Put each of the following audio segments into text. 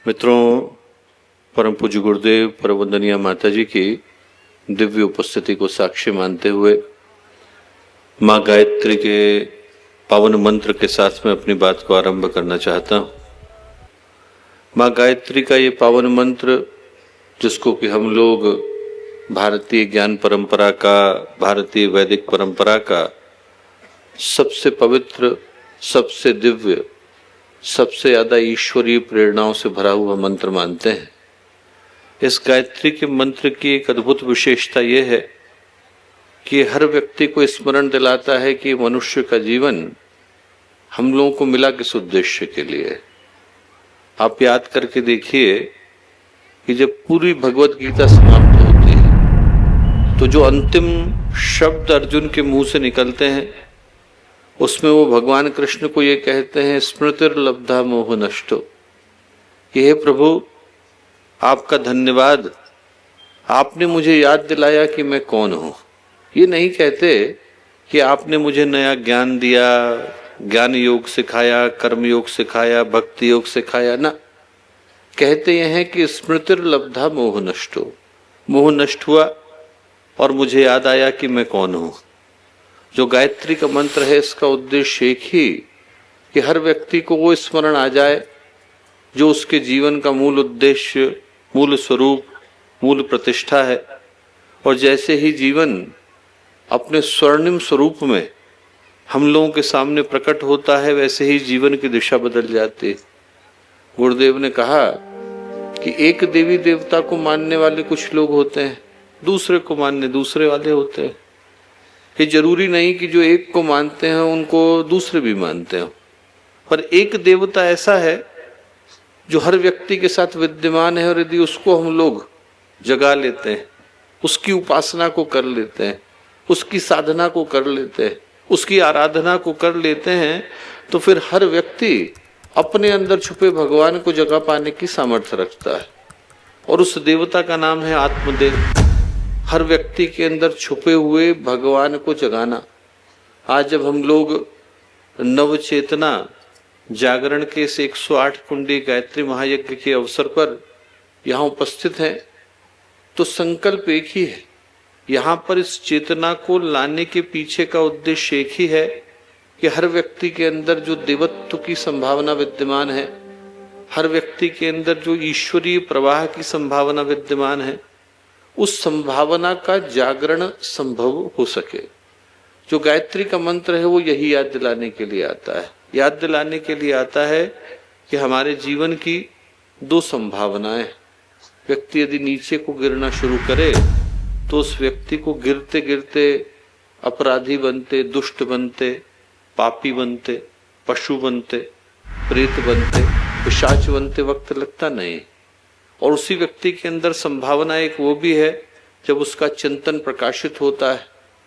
मित्रों, परम पूज्य गुरुदेव परम वंदनीय माता जी की दिव्य उपस्थिति को साक्षी मानते हुए माँ गायत्री के पावन मंत्र के साथ में अपनी बात को आरंभ करना चाहता हूँ। माँ गायत्री का ये पावन मंत्र, जिसको कि हम लोग भारतीय ज्ञान परंपरा का, भारतीय वैदिक परंपरा का सबसे पवित्र, सबसे दिव्य, सबसे ज्यादा ईश्वरीय प्रेरणाओं से भरा हुआ मंत्र मानते हैं। इस गायत्री के मंत्र की एक अद्भुत विशेषता यह है कि हर व्यक्ति को स्मरण दिलाता है कि मनुष्य का जीवन हम लोगों को मिला किस उद्देश्य के लिए। आप याद करके देखिए कि जब पूरी भगवत गीता समाप्त होती है तो जो अंतिम शब्द अर्जुन के मुंह से निकलते हैं उसमें वो भगवान कृष्ण को ये कहते हैं, स्मृतिर्लब्धा मोह नष्टो, कि हे प्रभु आपका धन्यवाद, आपने मुझे याद दिलाया कि मैं कौन हूं। ये नहीं कहते कि आपने मुझे नया ज्ञान दिया, ज्ञान योग सिखाया, कर्म योग सिखाया, भक्ति योग सिखाया, ना। कहते ये हैं कि स्मृतिर्लब्धा मोह नष्टो, मोह नष्ट हुआ और मुझे याद आया कि मैं कौन हूं। जो गायत्री का मंत्र है, इसका उद्देश्य एक ही कि हर व्यक्ति को वो स्मरण आ जाए जो उसके जीवन का मूल उद्देश्य, मूल स्वरूप, मूल प्रतिष्ठा है। और जैसे ही जीवन अपने स्वर्णिम स्वरूप में हम लोगों के सामने प्रकट होता है, वैसे ही जीवन की दिशा बदल जाती है। गुरुदेव ने कहा कि एक देवी देवता को मानने वाले कुछ लोग होते हैं, दूसरे को मानने दूसरे वाले होते हैं। ये जरूरी नहीं कि जो एक को मानते हैं उनको दूसरे भी मानते हैं, पर एक देवता ऐसा है जो हर व्यक्ति के साथ विद्यमान है, और यदि उसको हम लोग जगा लेते हैं, उसकी उपासना को कर लेते हैं, उसकी साधना को कर लेते हैं, उसकी आराधना को कर लेते हैं, तो फिर हर व्यक्ति अपने अंदर छुपे भगवान को जगा पाने की सामर्थ्य रखता है। और उस देवता का नाम है आत्मदेव। हर व्यक्ति के अंदर छुपे हुए भगवान को जगाना। आज जब हम लोग नव चेतना जागरण के इस 108 कुंडी गायत्री महायज्ञ के अवसर पर यहाँ उपस्थित हैं, तो संकल्प एक ही है। यहाँ पर इस चेतना को लाने के पीछे का उद्देश्य एक ही है कि हर व्यक्ति के अंदर जो देवत्व की संभावना विद्यमान है, हर व्यक्ति के अंदर जो ईश्वरीय प्रवाह की संभावना विद्यमान है, उस संभावना का जागरण संभव हो सके। जो गायत्री का मंत्र है वो यही याद दिलाने के लिए आता है। याद दिलाने के लिए आता है कि हमारे जीवन की दो संभावनाएं। व्यक्ति यदि नीचे को गिरना शुरू करे तो उस व्यक्ति को गिरते गिरते अपराधी बनते, दुष्ट बनते, पापी बनते, पशु बनते, प्रेत बनते, पिशाच बनते वक्त लगता नहीं। और उसी व्यक्ति के अंदर संभावना एक वो भी है, जब उसका चिंतन प्रकाशित होता है,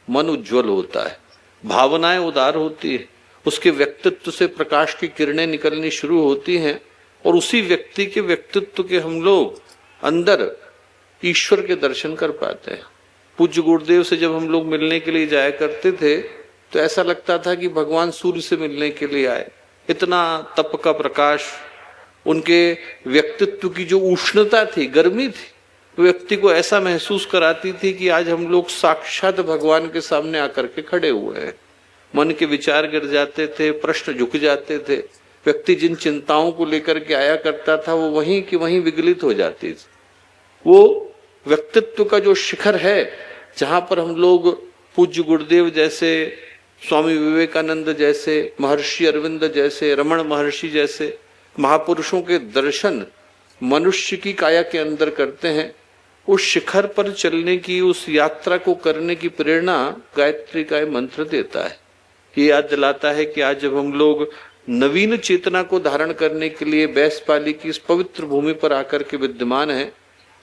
मन उज्जवल होता है, भावनाएं उदार होती है, उसके व्यक्तित्व से प्रकाश की किरणें निकलनी शुरू होती हैं, और उसी व्यक्ति के व्यक्तित्व के हम लोग अंदर ईश्वर के दर्शन कर पाते हैं। पूज्य गुरुदेव से जब हम लोग मिलने के लिए जाया करते थे तो ऐसा लगता था कि भगवान सूर्य से मिलने के लिए आए। इतना तप का प्रकाश, उनके व्यक्तित्व की जो उष्णता थी, गर्मी थी, व्यक्ति को ऐसा महसूस कराती थी कि आज हम लोग साक्षात भगवान के सामने आकर के खड़े हुए हैं। मन के विचार गिर जाते थे, प्रश्न झुक जाते थे। व्यक्ति जिन चिंताओं को लेकर के आया करता था वो वहीं की वहीं विगलित हो जाती थी। वो व्यक्तित्व का जो शिखर है, जहां पर हम लोग पूज्य गुरुदेव जैसे, स्वामी विवेकानंद जैसे, महर्षि अरविंद जैसे, रमण महर्षि जैसे महापुरुषों के दर्शन मनुष्य की काया के अंदर करते हैं, उस शिखर पर चलने की, उस यात्रा को करने की प्रेरणा गायत्री का मंत्र देता है। ये याद दिलाता है कि आज जब हम लोग नवीन चेतना को धारण करने के लिए बैसपाली की इस पवित्र भूमि पर आकर के विद्यमान हैं,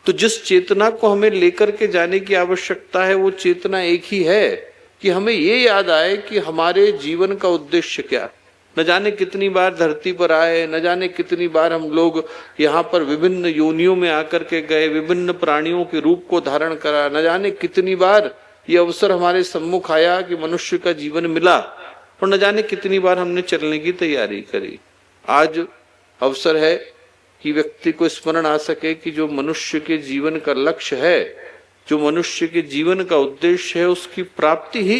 तो जिस चेतना को हमें लेकर के जाने की आवश्यकता है, वो चेतना एक ही है कि हमें ये याद आए कि हमारे जीवन का उद्देश्य क्या। न जाने कितनी बार धरती पर आए, न जाने कितनी बार हम लोग यहाँ पर विभिन्न योनियों में आकर के गए, विभिन्न प्राणियों के रूप को धारण करा, न जाने कितनी बार ये अवसर हमारे सम्मुख आया कि मनुष्य का जीवन मिला, और न जाने कितनी बार हमने चलने की तैयारी करी। आज अवसर है कि व्यक्ति को स्मरण आ सके कि जो मनुष्य के जीवन का लक्ष्य है, जो मनुष्य के जीवन का उद्देश्य है, उसकी प्राप्ति ही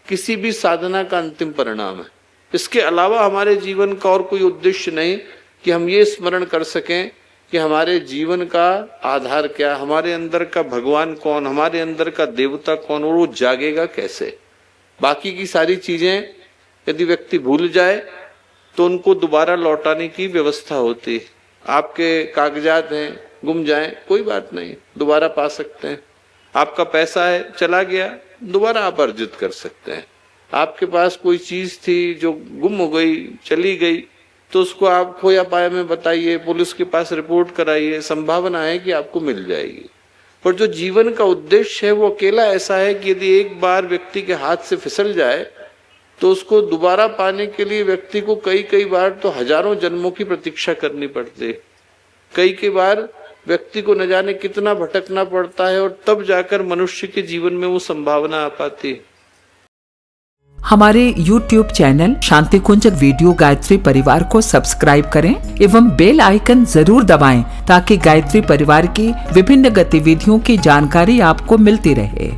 किसी भी साधना का अंतिम परिणाम है। इसके अलावा हमारे जीवन का और कोई उद्देश्य नहीं कि हम ये स्मरण कर सकें कि हमारे जीवन का आधार क्या, हमारे अंदर का भगवान कौन, हमारे अंदर का देवता कौन और वो जागेगा कैसे। बाकी की सारी चीजें यदि व्यक्ति भूल जाए तो उनको दोबारा लौटाने की व्यवस्था होती है। आपके कागजात हैं, गुम जाएं कोई बात नहीं, दोबारा पा सकते हैं। आपका पैसा है, चला गया, दोबारा आप अर्जित कर सकते हैं। आपके पास कोई चीज थी जो गुम हो गई, चली गई, तो उसको आप खोया पाया में बताइए, पुलिस के पास रिपोर्ट कराइए, संभावना है कि आपको मिल जाएगी। पर जो जीवन का उद्देश्य है वो अकेला ऐसा है कि यदि एक बार व्यक्ति के हाथ से फिसल जाए तो उसको दोबारा पाने के लिए व्यक्ति को कई बार तो हजारों जन्मों की प्रतीक्षा करनी पड़ती है। कई बार व्यक्ति को न जाने कितना भटकना पड़ता है और तब जाकर मनुष्य के जीवन में वो संभावना आ पाती है। हमारे YouTube चैनल शांति कुंज वीडियो गायत्री परिवार को सब्सक्राइब करें एवं बेल आइकन जरूर दबाएं ताकि गायत्री परिवार की विभिन्न गतिविधियों की जानकारी आपको मिलती रहे।